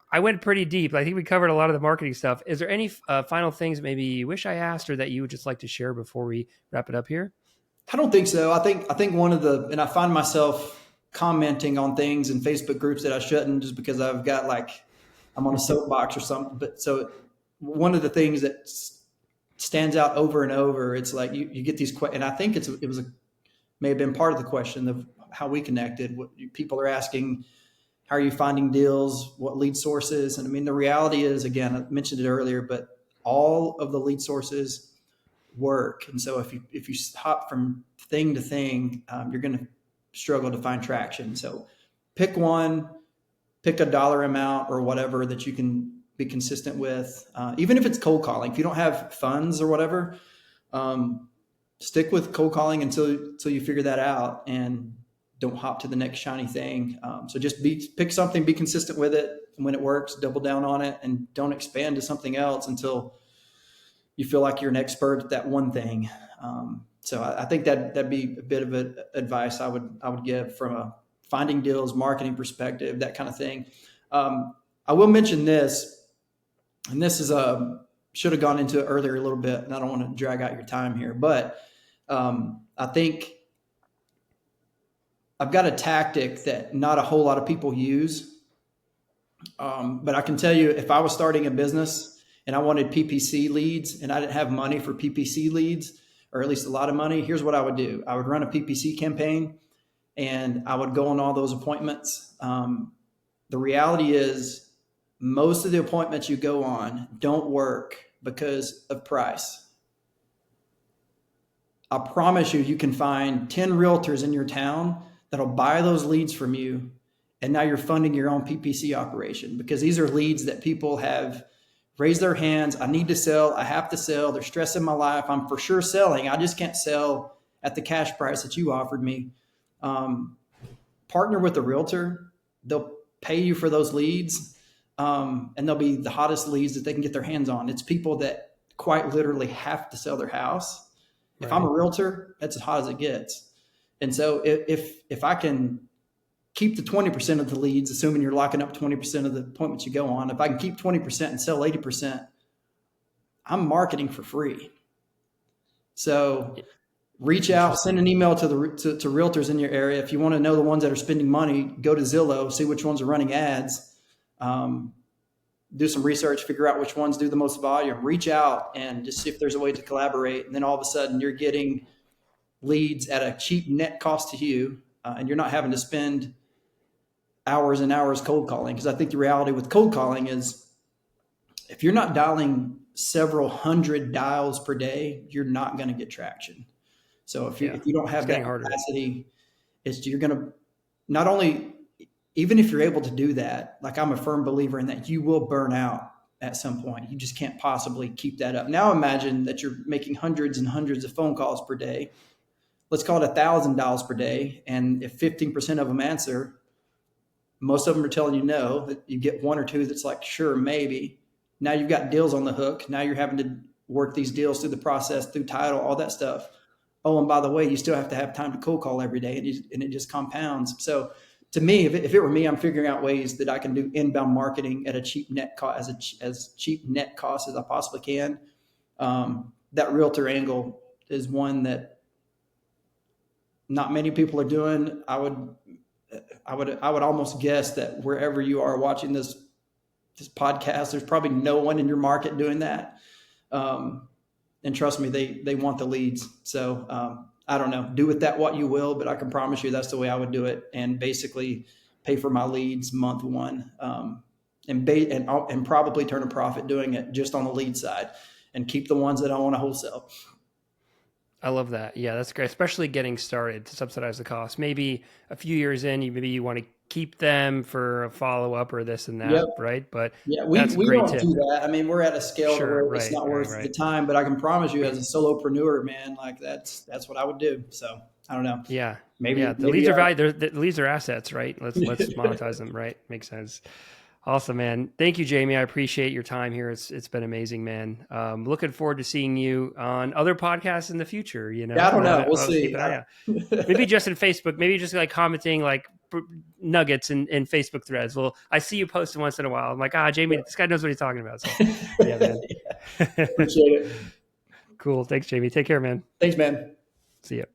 I went pretty deep. I think we covered a lot of the marketing stuff. Is there any final things maybe you wish I asked or that you would just like to share before we wrap it up here? I don't think so. I think and I find myself commenting on things in Facebook groups that I shouldn't, just because I've got like, I'm on a soapbox or something. But so one of the things that stands out over and over, it's like you get these questions, and I think may have been part of the question of how we connected. What people are asking, how are you finding deals? What lead sources? And I mean, the reality is, again, I mentioned it earlier, but all of the lead sources work. And so if you hop from thing to thing, you're going to struggle to find traction. So pick one, pick a dollar amount or whatever that you can be consistent with. Even if it's cold calling, if you don't have funds or whatever, stick with cold calling until you figure that out, and don't hop to the next shiny thing. So just pick something, be consistent with it. And when it works, double down on it, and don't expand to something else until you feel like you're an expert at that one thing. So I think that'd be a bit of advice I would give from a finding deals, marketing perspective, that kind of thing. I will mention this, and this is should have gone into it earlier a little bit, and I don't want to drag out your time here, but I think I've got a tactic that not a whole lot of people use. But I can tell you, if I was starting a business and I wanted PPC leads and I didn't have money for PPC leads, or at least a lot of money, here's what I would do. I would run a PPC campaign and I would go on all those appointments. The reality is most of the appointments you go on don't work because of price. I promise you, you can find 10 realtors in your town that'll buy those leads from you. And now you're funding your own PPC operation because these are leads that people have raised their hands. I need to sell. I have to sell. They're stressing my life. I'm for sure selling. I just can't sell at the cash price that you offered me. Partner with a realtor. They'll pay you for those leads. And they'll be the hottest leads that they can get their hands on. It's people that quite literally have to sell their house. If I'm a realtor, that's as hot as it gets. And so if I can keep the 20% of the leads, assuming you're locking up 20% of the appointments you go on, if I can keep 20% and sell 80%, I'm marketing for free. So reach out, send an email to realtors in your area. If you want to know the ones that are spending money, go to Zillow, see which ones are running ads. Do some research, figure out which ones do the most volume, reach out and just see if there's a way to collaborate. And then all of a sudden you're getting leads at a cheap net cost to you, and you're not having to spend hours and hours cold calling. Because I think the reality with cold calling is if you're not dialing several hundred dials per day, you're not going to get traction. So if you don't have that capacity, you're going to not only, even if you're able to do that, like I'm a firm believer in that, you will burn out at some point. You just can't possibly keep that up. Now imagine that you're making hundreds and hundreds of phone calls per day. Let's call it $1,000 per day. And if 15% of them answer, most of them are telling you no. That you get one or two that's like, sure, maybe. Now you've got deals on the hook. Now you're having to work these deals through the process, through title, all that stuff. Oh, and by the way, you still have to have time to cold call every day, and it just compounds. So to me, if it were me, I'm figuring out ways that I can do inbound marketing at a cheap net cost, as cheap net cost as I possibly can. That realtor angle is one that not many people are doing. I would almost guess that wherever you are watching this podcast, there's probably no one in your market doing that. And trust me, they want the leads. So I don't know, do with that what you will, but I can promise you that's the way I would do it. And basically pay for my leads month one, and probably turn a profit doing it just on the lead side, and keep the ones that I want to wholesale. I love that. Yeah, that's great. Especially getting started to subsidize the cost. Maybe a few years in, you want to keep them for a follow-up or this and that, Yep. Right? But yeah, we don't do that. I mean, we're at a scale where it's not worth the time, but I can promise you as a solopreneur, man, like that's what I would do. So I don't know. Yeah. Maybe the leads are value. The leads are assets, right? Let's monetize them, right? Makes sense. Awesome, man. Thank you, Jamie. I appreciate your time here. It's been amazing, man. Looking forward to seeing you on other podcasts in the future. Yeah, I don't know. We'll see. Maybe just in Facebook. Maybe just like commenting like nuggets in Facebook threads. Well, I see you posting once in a while. I'm like, Jamie, this guy knows what he's talking about. So, yeah, man. Appreciate it. Cool. Thanks, Jamie. Take care, man. Thanks, man. See ya.